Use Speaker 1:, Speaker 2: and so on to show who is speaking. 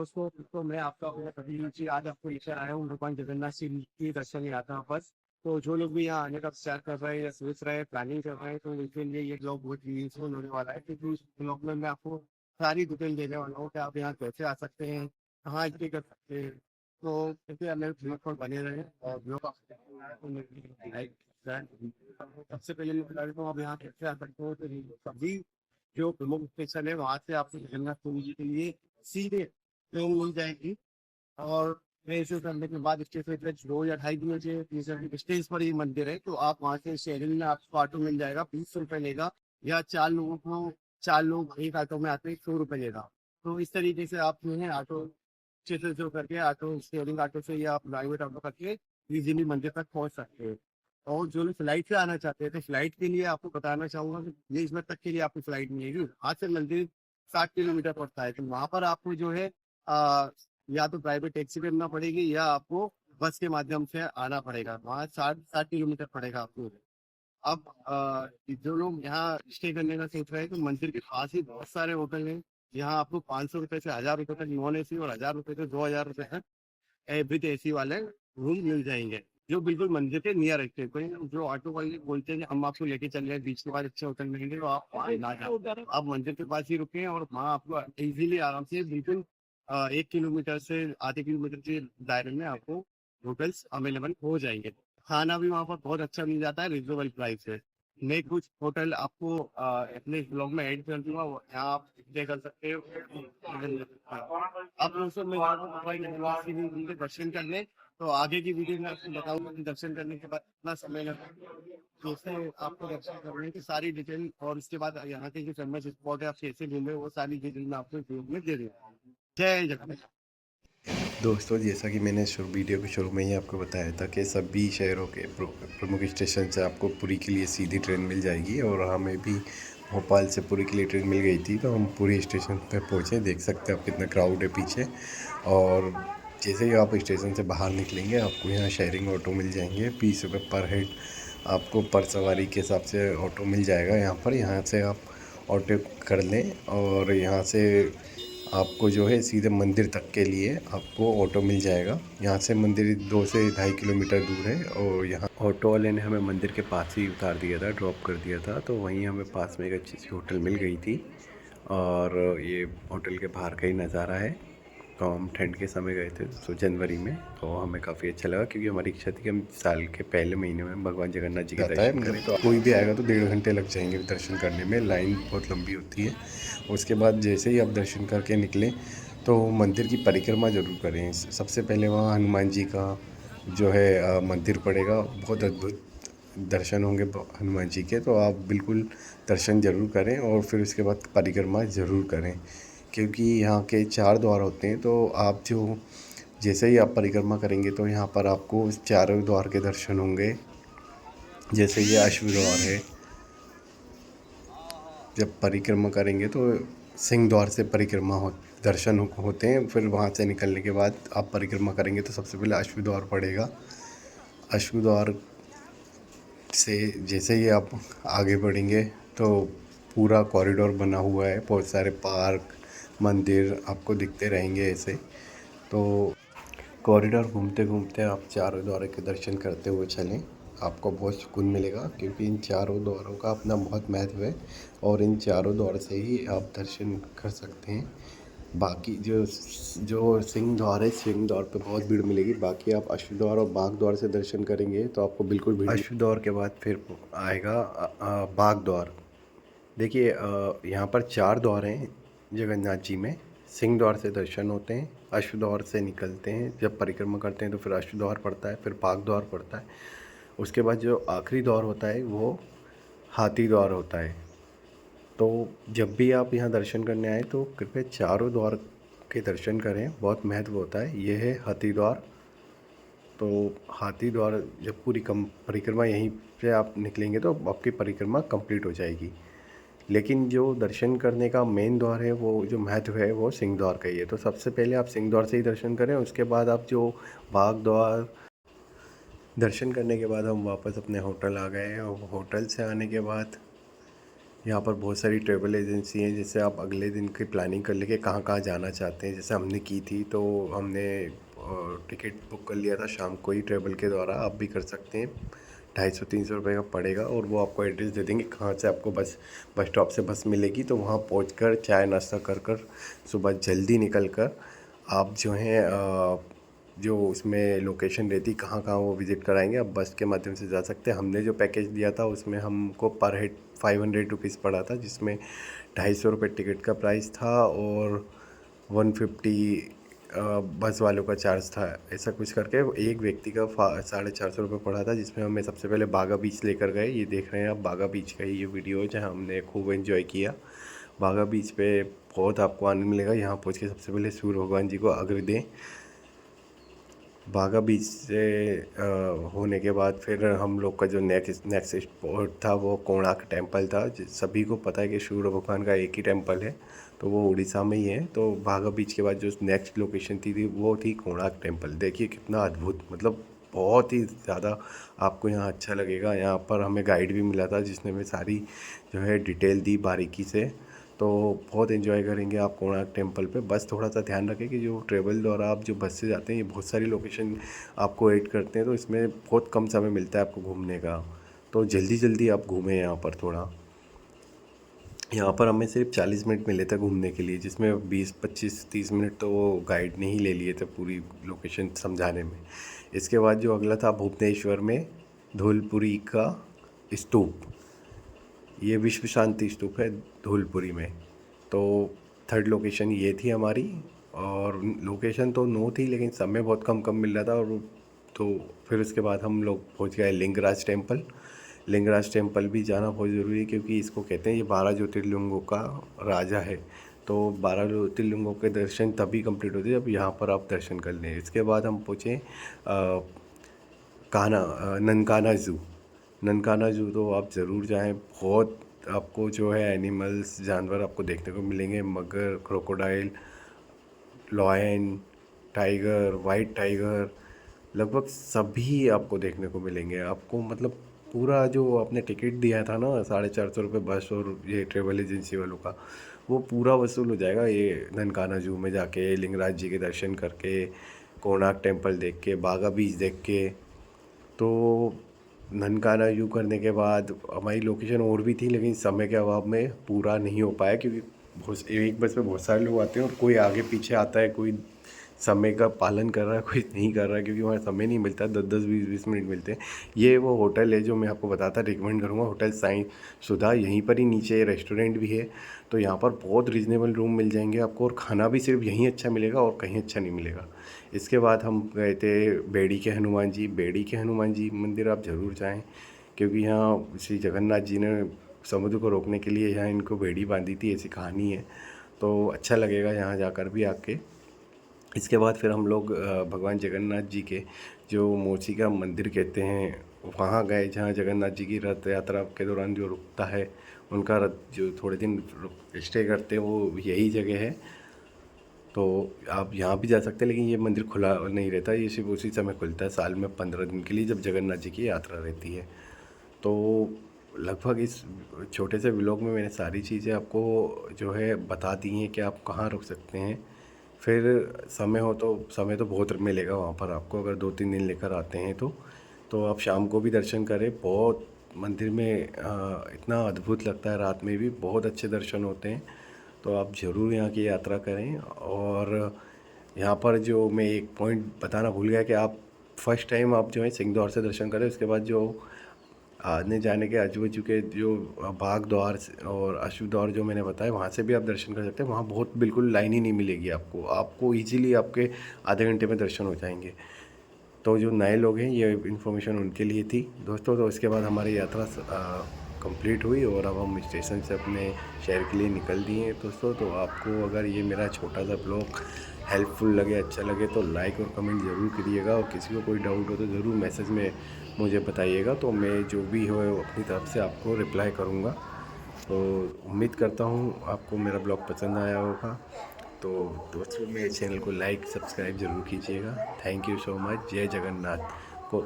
Speaker 1: दोस्तों मैं आपका अपना प्रतिनिधि जी आज आपको लेकर आया हूँ भगवान जगन्नाथ जी की दर्शन यात्रा बस। तो जो लोग भी यहाँ आने का विचार कर रहे हैं या सोच रहे हैं प्लानिंग कर रहे हैं तो उनके लिए ये ब्लॉग बहुत यूजफुल होने वाला है, क्योंकि इस ब्लॉग में मैं आपको सारी डिटेल देने वाला हूँ कि आप यहाँ कैसे आ सकते हैं, कहाँ स्टे कर सकते हैं। तो कृपया मेरे ब्लॉग पर बने रहें और ब्लॉग लाइक सबसे पहले मैं बता देता हूँ आप यहाँ कैसे आ सकते हो। तो सभी जो प्रमुख स्टेशन है वहाँ से आपको जगन्नाथ पुरी जी के लिए सीधे ट्रेन मिल जाएगी। और ट्रेन से उतरने के बाद स्टेशन पे 2 या 2.5 किलोमीटर स्टेज पर ही मंदिर है, तो आप वहाँ से शेयरिंग में आपको ऑटो मिल जाएगा, 20 रुपये लेगा। या 4 लोगों को, 4 लोग एक ऑटो में आते हैं, 100 रुपये लेगा। तो इस तरीके से आप जो है ऑटो स्टेशन से करके ऑटो शेयरिंग ऑटो से या प्राइवेट ऑटो करके इजीली मंदिर तक पहुँच सकते हैं। और जो लोग फ्लाइट से आना चाहते हैं तो फ्लाइट के लिए आपको बताना चाहूंगा कि ये इसमें तक के लिए आपको फ्लाइट मिलेगी। आज से मंदिर 60 किलोमीटर पड़ता है, तो वहां पर आपको जो है या तो प्राइवेट टैक्सी करना पड़ेगी या आपको बस के माध्यम से आना पड़ेगा। वहाँ 60 60 किलोमीटर पड़ेगा आपको। अब जो लोग यहाँ स्टे करने का सोच रहे हैं तो मंदिर के पास ही बहुत सारे होटल हैं। यहाँ आपको 500 रुपये से 1000 रुपये तक नॉन एसी और 1000 रुपये से 2000 रुपये तक विद एसी वाले रूम मिल जाएंगे, जो बिल्कुल मंदिर के नियर रहते हैं। कोई जो ऑटो वाले बोलते हैं कि हम आपको लेके चल रहे हैं बीच के बाद अच्छे होटल मिलेंगे, तो आप वहाँ ना जाओ, आप मंदिर के पास ही रुके और वहाँ आपको इजीली आराम से बिल्कुल 1 किलोमीटर से आधे किलोमीटर के दायरे में आपको होटल्स अवेलेबल हो जाएंगे। खाना भी वहाँ पर बहुत अच्छा मिल जाता है रिजनेबल प्राइस है। मैं कुछ होटल आपको अपने ब्लॉग में ऐड कर दूंगा, यहाँ आप स्टे कर सकते हो। आप दोस्तों मैं के दर्शन कर लें, तो आगे की वीडियो में आपको बताऊंगा कि दर्शन करने के बाद कितना समय लगता है। दोस्तों आपको दर्शन करने की सारी डिटेल और उसके बाद यहाँ के जो फेमस स्पॉट है आप कैसे घूमे वो सारी डिटेल मैं आपको वीडियो में दे दूँगा। जय जगन्नाथ।
Speaker 2: दोस्तों, जैसा कि मैंने वीडियो के शुरू में ही आपको बताया था कि सभी शहरों के प्रमुख स्टेशन से आपको पुरी के लिए सीधी ट्रेन मिल जाएगी। और हमें भी भोपाल से पुरी के लिए ट्रेन मिल गई थी, तो हम पुरी स्टेशन पर पहुँचे। देख सकते हैं आप कितना क्राउड है पीछे। और जैसे ही आप स्टेशन से बाहर निकलेंगे आपको यहाँ शेयरिंग ऑटो मिल जाएंगे। 20 रुपये पर हेड आपको पर सवारी के हिसाब से ऑटो मिल जाएगा यहाँ से आप ऑटो कर लें। और यहाँ से आपको जो है सीधे मंदिर तक के लिए आपको ऑटो मिल जाएगा। यहाँ से मंदिर 2 से 2.5 किलोमीटर दूर है। और यहाँ ऑटो वाले ने हमें मंदिर के पास ही उतार दिया था, ड्रॉप कर दिया था। तो वहीं हमें पास में एक अच्छी सी होटल मिल गई थी। और ये होटल के बाहर का ही नज़ारा है। तो हम ठंड के समय गए थे, तो जनवरी में, तो हमें काफ़ी अच्छा लगा, क्योंकि हमारी इच्छा थी कि हम साल के पहले महीने में भगवान जगन्नाथ जी के दर्शन करें। तो कोई भी आएगा तो 1.5 घंटे लग जाएंगे दर्शन करने में, लाइन बहुत लंबी होती है। उसके बाद जैसे ही आप दर्शन करके निकलें तो मंदिर की परिक्रमा ज़रूर करें। सबसे पहले वहाँ हनुमान जी का जो है मंदिर पड़ेगा, बहुत अद्भुत दर्शन होंगे हनुमान जी के। तो आप बिल्कुल दर्शन ज़रूर करें और फिर उसके बाद परिक्रमा ज़रूर करें, क्योंकि यहाँ के 4 द्वार होते हैं। तो आप जो जैसे ही आप परिक्रमा करेंगे तो यहाँ पर आपको चारों द्वार के दर्शन होंगे। जैसे ये अश्व द्वार है, जब परिक्रमा करेंगे तो सिंह द्वार से परिक्रमा दर्शन होते हैं। फिर वहाँ से निकलने के बाद आप परिक्रमा करेंगे तो सबसे पहले अश्व द्वार पड़ेगा। अश्व द्वार से जैसे ही आप आगे बढ़ेंगे तो पूरा कॉरिडोर बना हुआ है, बहुत सारे पार्क मंदिर आपको दिखते रहेंगे ऐसे। तो कॉरिडोर घूमते घूमते आप चारों द्वारों के दर्शन करते हुए चलें, आपको बहुत सुकून मिलेगा, क्योंकि इन चारों द्वारों का अपना बहुत महत्व है। और इन चारों द्वार से ही आप दर्शन कर सकते हैं। बाकी जो जो सिंह द्वार है, सिंह द्वार पे बहुत भीड़ मिलेगी। बाकी आप अश्व द्वार और बाग द्वार से दर्शन करेंगे तो आपको बिल्कुल भीड़। अश्व द्वार के बाद फिर आएगा बाग द्वार। देखिए, यहाँ पर 4 द्वार हैं जगन्नाथ जी में। सिंह द्वार से दर्शन होते हैं, अश्व द्वार से निकलते हैं, जब परिक्रमा करते हैं तो फिर अश्व द्वार पड़ता है, फिर बाग द्वार पड़ता है। उसके बाद जो आखिरी द्वार होता है वो हाथी द्वार होता है। तो जब भी आप यहाँ दर्शन करने आए तो कृपया चारों द्वार के दर्शन करें, बहुत महत्व होता है। ये है हाथी द्वार। तो हाथी द्वार जब पूरी परिक्रमा यहीं से आप निकलेंगे तो आपकी परिक्रमा कंप्लीट हो जाएगी। लेकिन जो दर्शन करने का मेन द्वार है, वो जो महत्व है वो सिंह द्वार का ही है। तो सबसे पहले आप सिंह द्वार से ही दर्शन करें, उसके बाद आप जो बाग द्वार दर्शन करने के बाद हम वापस अपने होटल आ गए। और होटल से आने के बाद यहाँ पर बहुत सारी ट्रैवल एजेंसी हैं, जिससे आप अगले दिन की प्लानिंग कर लेके कहाँ कहाँ जाना चाहते हैं। जैसे हमने की थी, तो हमने टिकट बुक कर लिया था शाम को ही ट्रैवल के द्वारा। आप भी कर सकते हैं, 250-300 रुपये का पड़ेगा, और वो आपको एड्रेस दे देंगे कहाँ से आपको बस स्टॉप से बस मिलेगी। तो वहाँ पहुँच कर चाय नाश्ता कर सुबह जल्दी निकल कर आप जो हैं जो उसमें लोकेशन रहती कहाँ कहाँ वो विज़िट कराएंगे, आप बस के माध्यम से जा सकते हैं। हमने जो पैकेज दिया था उसमें हमको पर हेड 500 रुपीज़ पड़ा था, जिसमें 250 रुपये टिकट का प्राइस था और 150 बस वालों का चार्ज था। ऐसा कुछ करके एक व्यक्ति का 450 रुपये पड़ा था, जिसमें हमें सबसे पहले बागा बीच लेकर गए। ये देख रहे हैं आप, बागा बीच का ही ये वीडियो है जहाँ हमने खूब एंजॉय किया। बागा बीच पे बहुत आपको आनंद मिलेगा। यहाँ पहुँच के सबसे पहले सूर्य भगवान जी को अर्घ्य दें। बागा बीच से होने के बाद फिर हम लोग का जो नेक्स्ट स्पॉट था वो कोणार्क टेम्पल था। सभी को पता है कि सूर्य भगवान का एक ही टेम्पल है, तो वो उड़ीसा में ही है। तो बागा बीच के बाद जो नेक्स्ट लोकेशन थी वो थी कोणार्क टेम्पल। देखिए कितना अद्भुत, मतलब बहुत ही ज़्यादा आपको यहाँ अच्छा लगेगा। यहाँ पर हमें गाइड भी मिला था जिसने हमें सारी जो है डिटेल दी बारीकी से। तो बहुत एंजॉय करेंगे आप कोणार्क टेम्पल पे। बस थोड़ा सा ध्यान रखें कि जो ट्रेवल द्वारा आप जो बस से जाते हैं, ये बहुत सारी लोकेशन आपको ऐड करते हैं, तो इसमें बहुत कम समय मिलता है आपको घूमने का। तो जल्दी जल्दी आप घूमें यहाँ पर थोड़ा। यहाँ पर हमें सिर्फ 40 मिनट मिले थे घूमने के लिए, जिसमें 20-25-30 मिनट तो वो गाइड ने ही ले लिए थे पूरी लोकेशन समझाने में। इसके बाद जो अगला था भुवनेश्वर में धौलपुरी का स्तूप। ये विश्व शांति स्तूप है धौलपुरी में। तो थर्ड लोकेशन ये थी हमारी, और लोकेशन तो 9 थी लेकिन समय बहुत कम कम मिल रहा था। और तो फिर उसके बाद हम लोग पहुंच गए लिंगराज टेम्पल। लिंगराज टेम्पल भी जाना बहुत ज़रूरी है, क्योंकि इसको कहते हैं ये 12 ज्योतिर्लिंगों का राजा है। तो 12 ज्योतिर्लिंगों के दर्शन तभी कंप्लीट होते हैं जब यहाँ पर आप दर्शन कर लें। इसके बाद हम पहुँचे ननकाना ज़ू। ननकाना ज़ू तो आप ज़रूर जाएं। बहुत आपको जो है एनिमल्स, जानवर आपको देखने को मिलेंगे। मगर, crocodile, lion, tiger, white tiger, लगभग सभी आपको देखने को मिलेंगे। आपको मतलब पूरा जो आपने टिकट दिया था ना 450 रुपये बस और ये ट्रेवल एजेंसी वालों का, वो पूरा वसूल हो जाएगा ये ननकाना ज़ू में जाके, लिंगराज जी के दर्शन करके, कोणार्क टेम्पल देख के, बागा बीच देख के। तो ननकाना ज़ू करने के बाद हमारी लोकेशन और भी थी, लेकिन समय के अभाव में पूरा नहीं हो पाया, क्योंकि बहुत एक बस में बहुत सारे लोग आते हैं और कोई आगे पीछे आता है, कोई समय का पालन कर रहा है, कोई नहीं कर रहा है, क्योंकि वहाँ समय नहीं मिलता, 10-10 20-20 मिनट मिलते हैं। ये वो होटल है जो मैं आपको बताता रिकमेंड करूँगा, होटल साईं सुधा। यहीं पर ही नीचे रेस्टोरेंट भी है। तो यहाँ पर बहुत रीज़नेबल रूम मिल जाएंगे आपको, और खाना भी सिर्फ यहीं अच्छा मिलेगा और कहीं अच्छा नहीं मिलेगा। इसके बाद हम गए थे बेड़ी के हनुमान जी। बेड़ी के हनुमान जी मंदिर आप ज़रूर जाएं, क्योंकि यहाँ श्री जगन्नाथ जी ने समुद्र को रोकने के लिए यहाँ इनको बेड़ी बांधी थी, ऐसी कहानी है। तो अच्छा लगेगा यहाँ जाकर भी आके। इसके बाद फिर हम लोग भगवान जगन्नाथ जी के जो मोची का मंदिर कहते हैं वहाँ गए, जहाँ जगन्नाथ जी की रथ यात्रा के दौरान जो रुकता है उनका रथ, जो थोड़े दिन स्टे करते हैं, वो यही जगह है। तो आप यहाँ भी जा सकते हैं, लेकिन ये मंदिर खुला नहीं रहता, ये सिर्फ उसी समय खुलता है साल में 15 दिन के लिए, जब जगन्नाथ जी की यात्रा रहती है। तो लगभग इस छोटे से व्लॉग में मैंने सारी चीज़ें आपको जो है बता दी हैं कि आप कहाँ रुक सकते हैं। फिर समय तो बहुत मिलेगा वहाँ पर आपको, अगर 2-3 दिन लेकर आते हैं तो आप शाम को भी दर्शन करें। बहुत मंदिर में इतना अद्भुत लगता है, रात में भी बहुत अच्छे दर्शन होते हैं। तो आप ज़रूर यहाँ की यात्रा करें। और यहाँ पर जो मैं एक पॉइंट बताना भूल गया कि आप फर्स्ट टाइम आप जो है सिंह से दर्शन करें। उसके बाद जो आने जाने के आजू बाजू के जो बाग द्वार और अश्व द्वार जो मैंने बताया, वहाँ से भी आप दर्शन कर सकते हैं। वहाँ बहुत बिल्कुल लाइन ही नहीं मिलेगी आपको ईजीली आपके आधे घंटे में दर्शन हो जाएंगे। तो जो नए लोग हैं, ये इन्फॉर्मेशन उनके लिए थी दोस्तों। तो इसके बाद हमारी यात्रा कंप्लीट हुई और अब हम स्टेशन से अपने शहर के लिए निकल दिए हैं दोस्तों। तो आपको अगर ये मेरा छोटा सा ब्लॉग हेल्पफुल लगे, अच्छा लगे, तो लाइक और कमेंट ज़रूर करिएगा। और किसी को कोई डाउट हो तो ज़रूर मैसेज में मुझे बताइएगा, तो मैं जो भी हो अपनी तरफ से आपको रिप्लाई करूँगा। तो उम्मीद करता हूँ आपको मेरा ब्लॉग पसंद आया होगा। तो दोस्तों मेरे चैनल को लाइक सब्सक्राइब ज़रूर कीजिएगा। Thank you so much. जय जगन्नाथ को